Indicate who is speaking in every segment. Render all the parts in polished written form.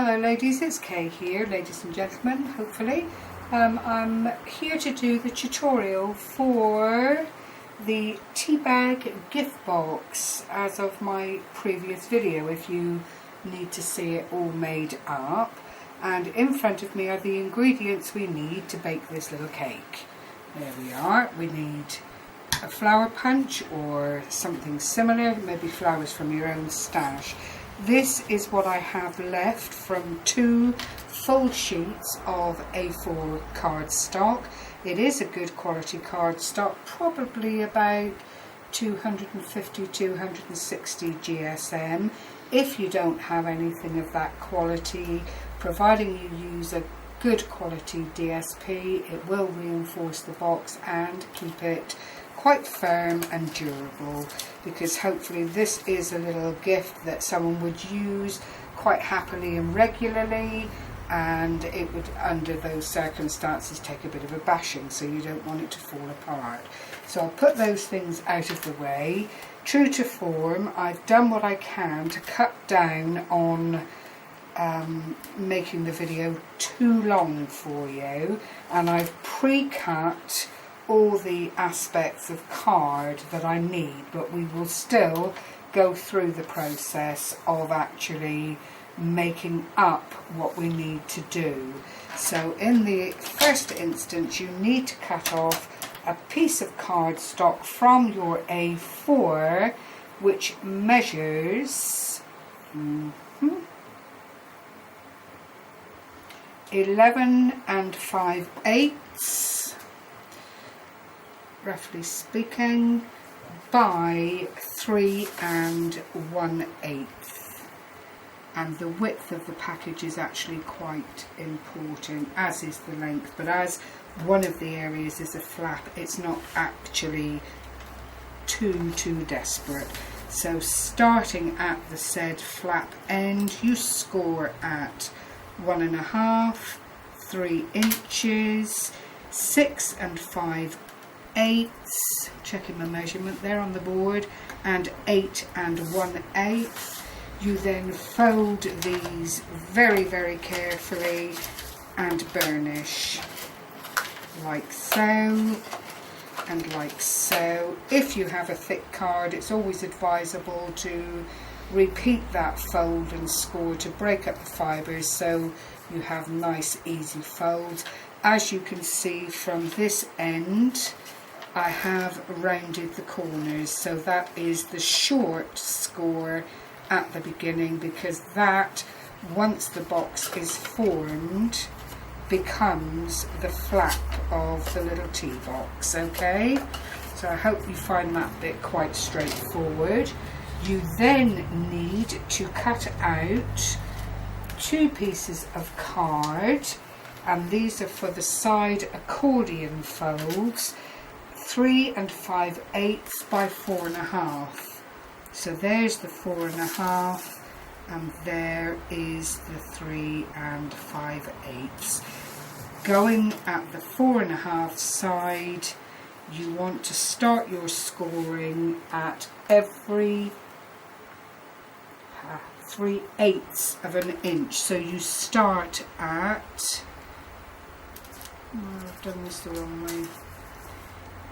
Speaker 1: Hello ladies, it's Kay here, ladies and gentlemen, hopefully. I'm here to do the tutorial for the tea bag gift box as of my previous video, if you need to see it all made up. And in front of me are the ingredients we need to bake this little cake. There we are. We need a flower punch or something similar, maybe flowers from your own stash. This is what I have left from 2 full sheets of A4 cardstock. It is a good quality cardstock, probably about 250-260 GSM. If you don't have anything of that quality, providing you use a good quality DSP, it will reinforce the box and keep it quite firm and durable, because hopefully this is a little gift that someone would use quite happily and regularly, and it would, under those circumstances, take a bit of a bashing, so you don't want it to fall apart. So I'll put those things out of the way. True to form, I've done what I can to cut down on making the video too long for you, and I've pre-cut all the aspects of card that I need, but we will still go through the process of actually making up what we need to do. So in the first instance, you need to cut off a piece of cardstock from your A4 which measures 11 5/8, roughly speaking, by 3 1/8, and the width of the package is actually quite important, as is the length, but as one of the areas is a flap, it's not actually too desperate. So starting at the said flap end, you score at 1.5, 3 inches, 6 5/8, checking my measurement there on the board, and 8 1/8. You then fold these very carefully and burnish like so and like so. If you have a thick card, it's always advisable to repeat that fold and score to break up the fibres so you have nice easy folds. As you can see from this end, I have rounded the corners, so that is the short score at the beginning, because that, once the box is formed, becomes the flap of the little tea box. Okay, so I hope you find that bit quite straightforward. You then need to cut out 2 pieces of card, and these are for the side accordion folds, 3 5/8 by 4.5. So there's the 4.5, and there is the 3 5/8. Going at the 4.5 side, you want to start your scoring at every 3/8 of an inch. So you start at, I've done this the wrong way.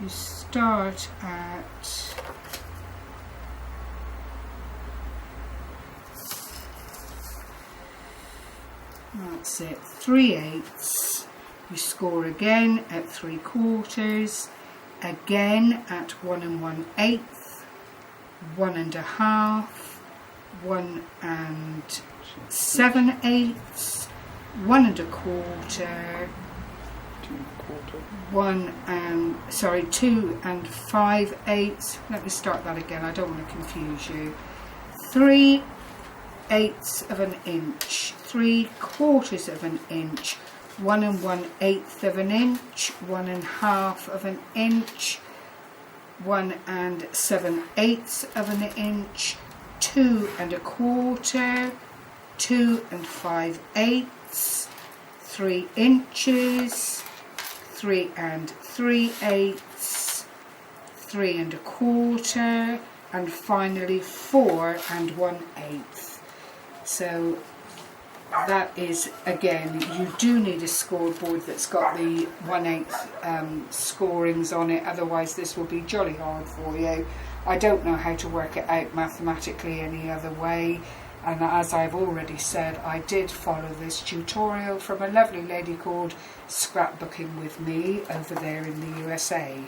Speaker 1: You start at that's it, 3/8. You score again at 3/4, again at 1 1/8, 1 1/2, 1 7/8, 1 1/4, 2 5/8. Let me start that again, I don't want to confuse you. 3/8 of an inch, 3/4 of an inch, 1 1/8 of an inch, 1 1/2 of an inch, 1 7/8 of an inch, 2 1/4, 2 5/8, 3 inches, 3 3/8, 3 1/4, and finally 4 1/8. So that is, again, you do need a scoreboard that's got the 1/8 scorings on it, otherwise this will be jolly hard for you. I don't know how to work it out mathematically any other way, and as I've already said, I did follow this tutorial from a lovely lady called Scrapbooking With Me over there in the USA.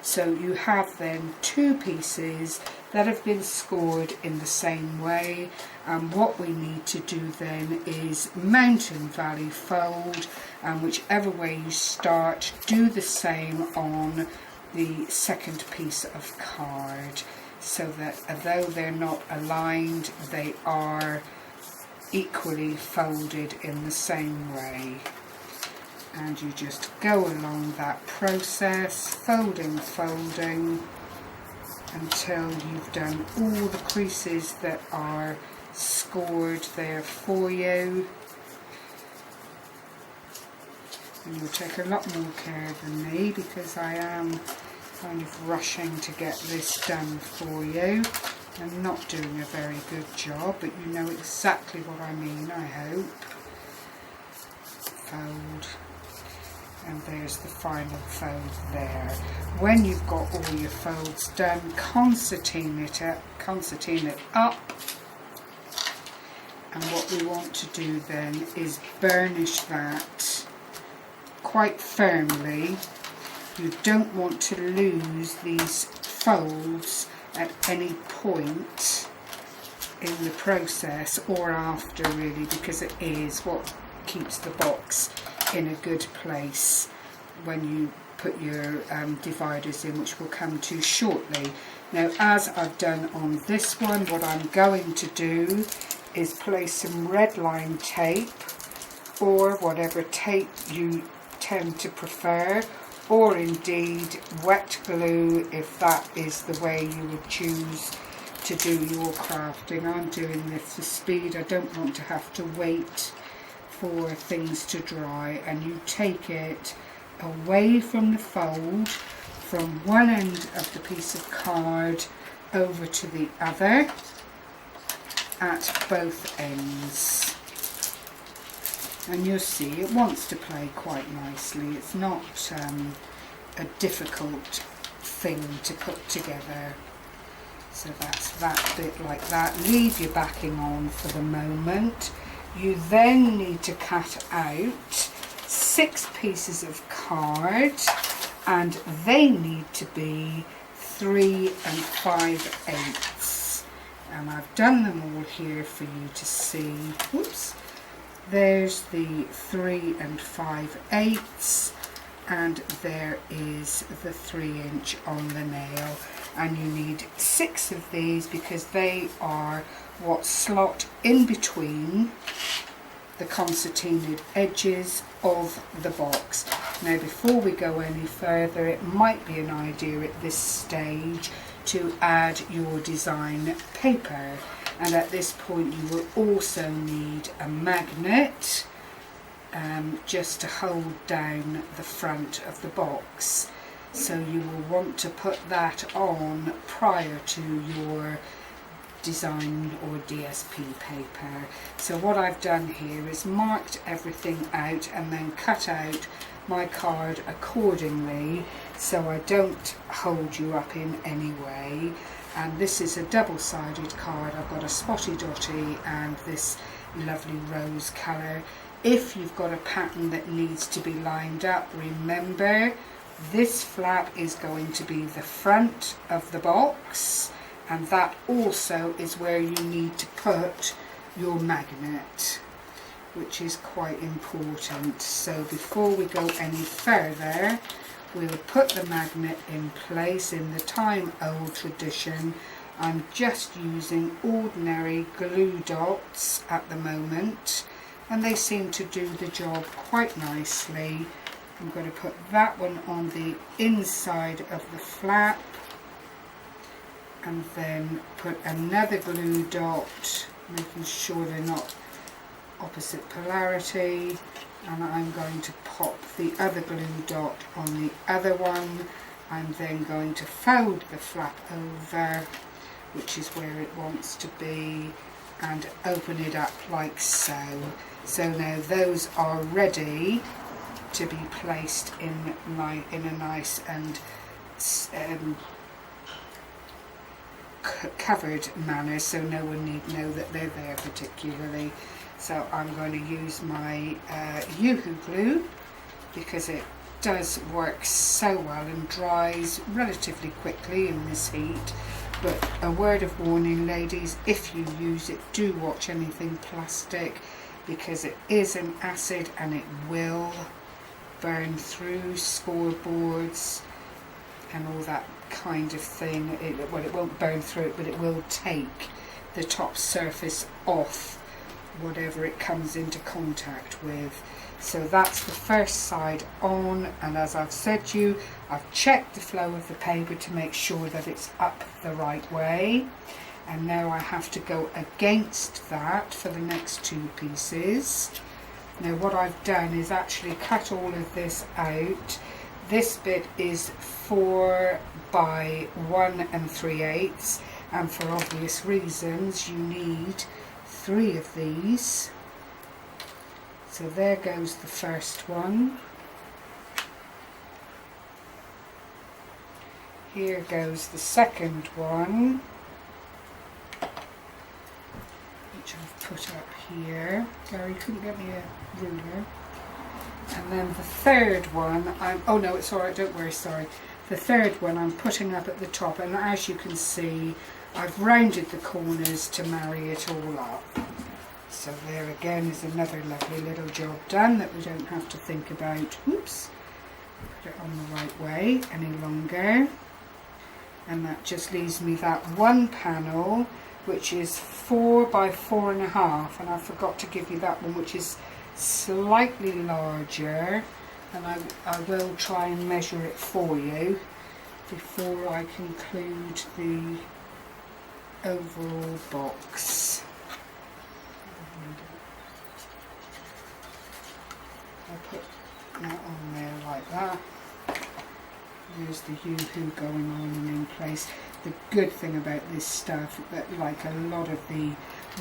Speaker 1: So you have then 2 pieces that have been scored in the same way, and what we need to do then is mountain valley fold, and whichever way you start, do the same on the second piece of card, so that although they're not aligned, they are equally folded in the same way. And you just go along that process, folding, until you've done all the creases that are scored there for you. And you'll take a lot more care than me, because I am kind of rushing to get this done for you. I'm not doing a very good job, but you know exactly what I mean, I hope. Fold. And there's the final fold there. When you've got all your folds done, concertina it up. And what we want to do then is burnish that quite firmly. You don't want to lose these folds at any point in the process, or after really, because it is what keeps the box in a good place when you put your dividers in, which we'll come to shortly. Now, as I've done on this one, what I'm going to do is place some red line tape, or whatever tape you tend to prefer, or indeed wet glue if that is the way you would choose to do your crafting. I'm doing this for speed. I don't want to have to wait for things to dry, and you take it away from the fold, from one end of the piece of card over to the other at both ends, and you'll see it wants to play quite nicely. It's not a difficult thing to put together. So that's that bit like that. Leave your backing on for the moment. You then need to cut out 6 pieces of card, and they need to be 3 5/8. And I've done them all here for you to see. Whoops. There's the 3 5/8, and there is the 3" on the nail. And you need 6 of these, because they are what slot in between the concertinaed edges of the box. Now, before we go any further, it might be an idea at this stage to add your design paper, and at this point you will also need a magnet just to hold down the front of the box. So you will want to put that on prior to your design or DSP paper. So what I've done here is marked everything out and then cut out my card accordingly, so I don't hold you up in any way. And this is a double-sided card. I've got a spotty dotty and this lovely rose colour. If you've got a pattern that needs to be lined up, remember this flap is going to be the front of the box, and that also is where you need to put your magnet, which is quite important. So before we go any further, we'll put the magnet in place in the time-old tradition. I'm just using ordinary glue dots at the moment, and they seem to do the job quite nicely. I'm going to put that one on the inside of the flap, and then put another glue dot, making sure they're not opposite polarity, and I'm going to pop the other glue dot on the other one. I'm then going to fold the flap over, which is where it wants to be, and open it up like so. So now those are ready to be placed in a nice and covered manner, so no one need know that they're there particularly. So I'm going to use my Yoo-hoo glue, because it does work so well and dries relatively quickly in this heat. But a word of warning, ladies, if you use it, do watch anything plastic, because it is an acid and it will burn through scoreboards and all that kind of thing. Well, it won't burn through it, but it will take the top surface off whatever it comes into contact with. So that's the first side on, and as I've said to you, I've checked the flow of the paper to make sure that it's up the right way, and now I have to go against that for the next two pieces. Now what I've done is actually cut all of this out. This bit is 4 by 1 3/8, and for obvious reasons you need 3 of these. So there goes the first one. Here goes the second one, which I've put up here. Gary couldn't get me a ruler. And then the third one, oh no, it's alright, don't worry, sorry. The third one I'm putting up at the top, and as you can see, I've rounded the corners to marry it all up. So there again is another lovely little job done that we don't have to think about, oops, put it on the right way any longer. And that just leaves me that one panel, which is 4 by 4.5, and I forgot to give you that one, which is slightly larger, and I will try and measure it for you before I conclude the overall box. I'll put that on there like that. There's the Yoo-hoo going on and in place. The good thing about this stuff, that like a lot of the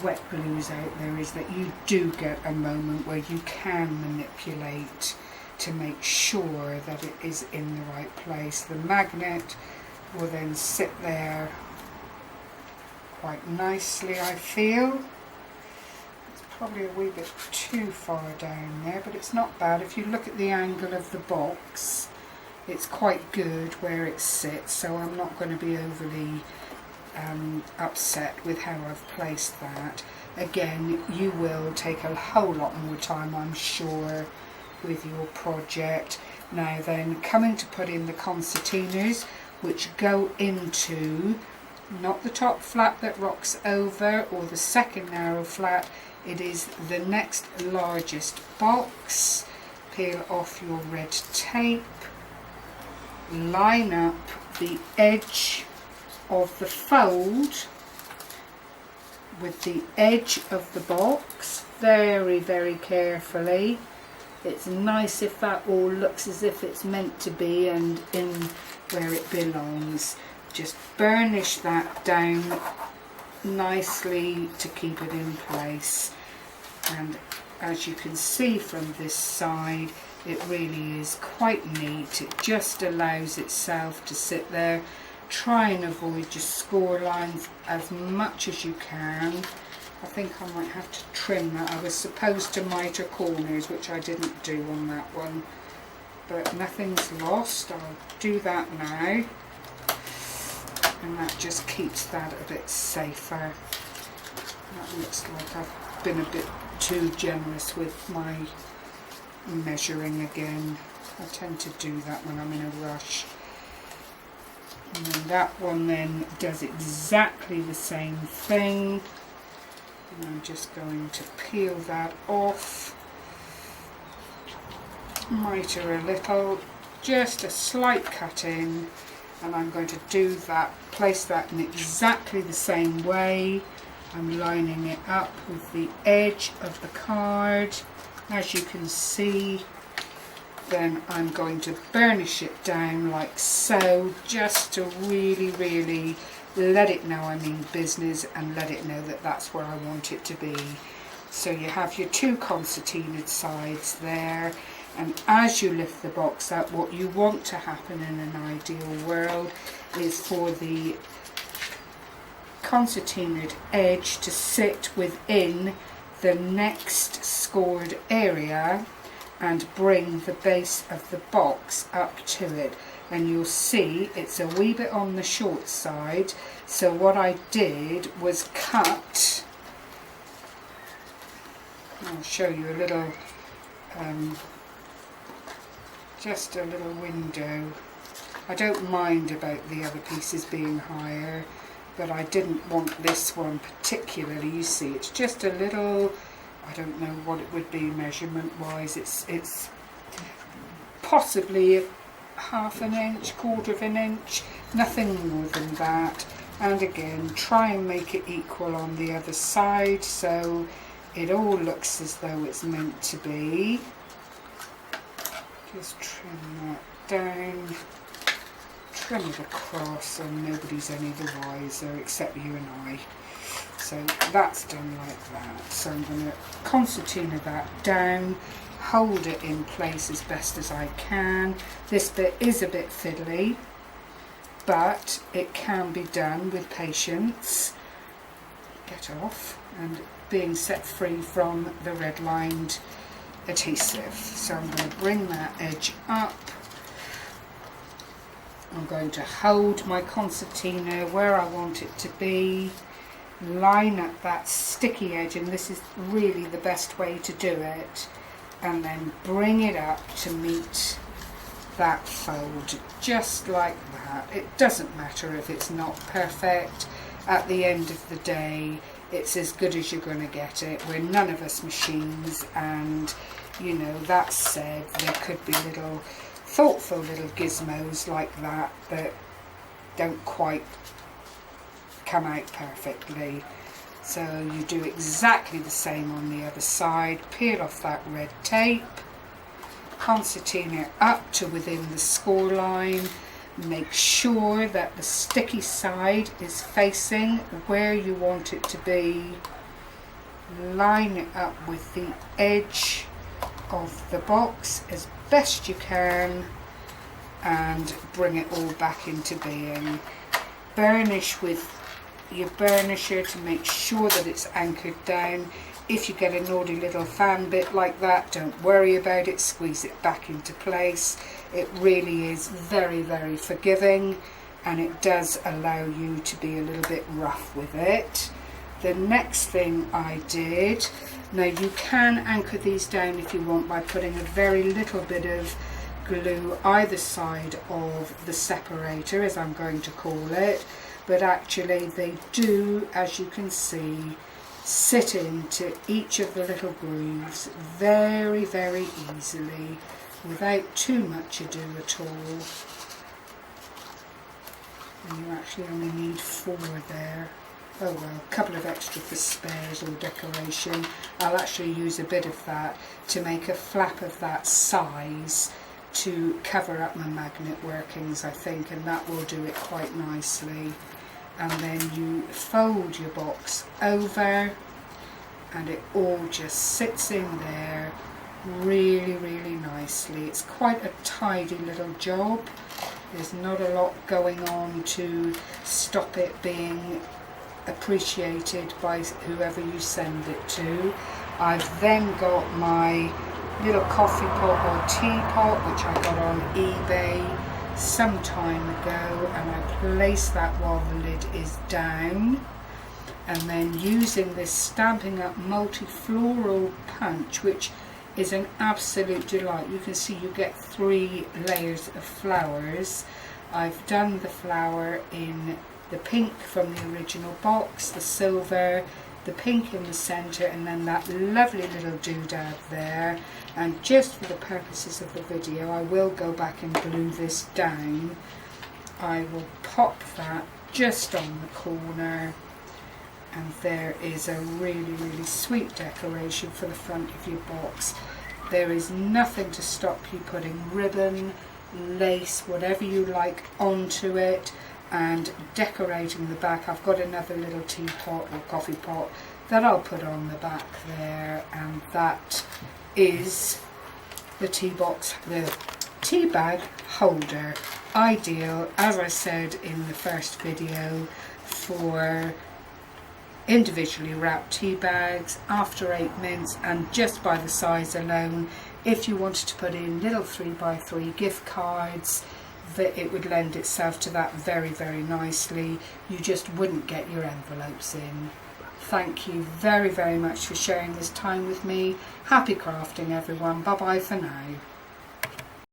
Speaker 1: wet glues out there, is that you do get a moment where you can manipulate to make sure that it is in the right place. The magnet will then sit there quite nicely, I feel. It's probably a wee bit too far down there, but it's not bad. If you look at the angle of the box, it's quite good where it sits, so I'm not going to be overly upset with how I've placed that. Again, you will take a whole lot more time, I'm sure, with your project. Now then, coming to put in the concertinas, which go into not the top flap that rocks over or the second narrow flap, it is the next largest box. Peel off your red tape, line up the edge of the fold with the edge of the box very, very carefully. It's nice if that all looks as if it's meant to be and in where it belongs. Just burnish that down nicely to keep it in place. And as you can see from this side, it really is quite neat. It just allows itself to sit there. Try and avoid your score lines as much as you can. I think I might have to trim that. I was supposed to miter corners, which I didn't do on that one, but nothing's lost. I'll do that now, and that just keeps that a bit safer. That looks like I've been a bit too generous with my measuring again. I tend to do that when I'm in a rush. And then that one then does exactly the same thing. And I'm just going to peel that off, miter a little, just a slight cut in, and I'm going to do that, place that in exactly the same way. I'm lining it up with the edge of the card, as you can see. Then I'm going to burnish it down like so, just to really, really let it know I mean business and let it know that that's where I want it to be. So you have your two concertinaed sides there, and as you lift the box up, what you want to happen in an ideal world is for the concertinaed edge to sit within the next scored area and bring the base of the box up to it. And you'll see it's a wee bit on the short side, so what I did was cut, I'll show you a little, just a little window. I don't mind about the other pieces being higher, but I didn't want this one particularly. You see, it's just a little, I don't know what it would be measurement wise, it's possibly half an inch, quarter of an inch, nothing more than that. And again, try and make it equal on the other side so it all looks as though it's meant to be. Just trim that down, trim it across, and nobody's any the wiser except you and I. So that's done like that. So I'm going to concertina that down, hold it in place as best as I can. This bit is a bit fiddly, but it can be done with patience. Get off, and being set free from the red lined adhesive. So I'm going to bring that edge up. I'm going to hold my concertina where I want it to be, line up that sticky edge, and this is really the best way to do it, and then bring it up to meet that fold, just like that. It doesn't matter if it's not perfect. At the end of the day, it's as good as you're going to get it. We're none of us machines, and you know, that said, there could be little thoughtful little gizmos like that that don't quite come out perfectly. So you do exactly the same on the other side. Peel off that red tape, concertina up to within the score line, make sure that the sticky side is facing where you want it to be, line it up with the edge of the box as best you can, and bring it all back into being. Burnish with your burnisher to make sure that it's anchored down. If you get a naughty little fan bit like that, don't worry about it, squeeze it back into place. It really is very, very forgiving, and it does allow you to be a little bit rough with it. The next thing I did, now you can anchor these down if you want by putting a very little bit of glue either side of the separator, as I'm going to call it, but actually they do, as you can see, sit into each of the little grooves very, very easily without too much ado at all. And you actually only need 4 there. Oh well, a couple of extra for spares or decoration. I'll actually use a bit of that to make a flap of that size to cover up my magnet workings, I think, and that will do it quite nicely. And then you fold your box over, and it all just sits in there really, really nicely. It's quite a tidy little job. There's not a lot going on to stop it being appreciated by whoever you send it to. I've then got my little coffee pot or teapot, which I got on eBay some time ago, and I place that while the lid is down, and then using this Stampin' Up multi-floral punch, which is an absolute delight. You can see you get 3 layers of flowers. I've done the flower in the pink from the original box, the silver, the pink in the centre, and then that lovely little doodad there. And just for the purposes of the video, I will go back and glue this down. I will pop that just on the corner, and there is a really, really sweet decoration for the front of your box. There is nothing to stop you putting ribbon, lace, whatever you like onto it, and decorating the back. I've got another little teapot or coffee pot that I'll put on the back there, and that is the tea bag holder. Ideal, as I said in the first video, for individually wrapped tea bags after 8 mints, and just by the size alone, if you wanted to put in little 3x3 gift cards, that it would lend itself to that very, very nicely. You just wouldn't get your envelopes in. Thank you very, very much for sharing this time with me. Happy crafting, everyone. Bye bye for now.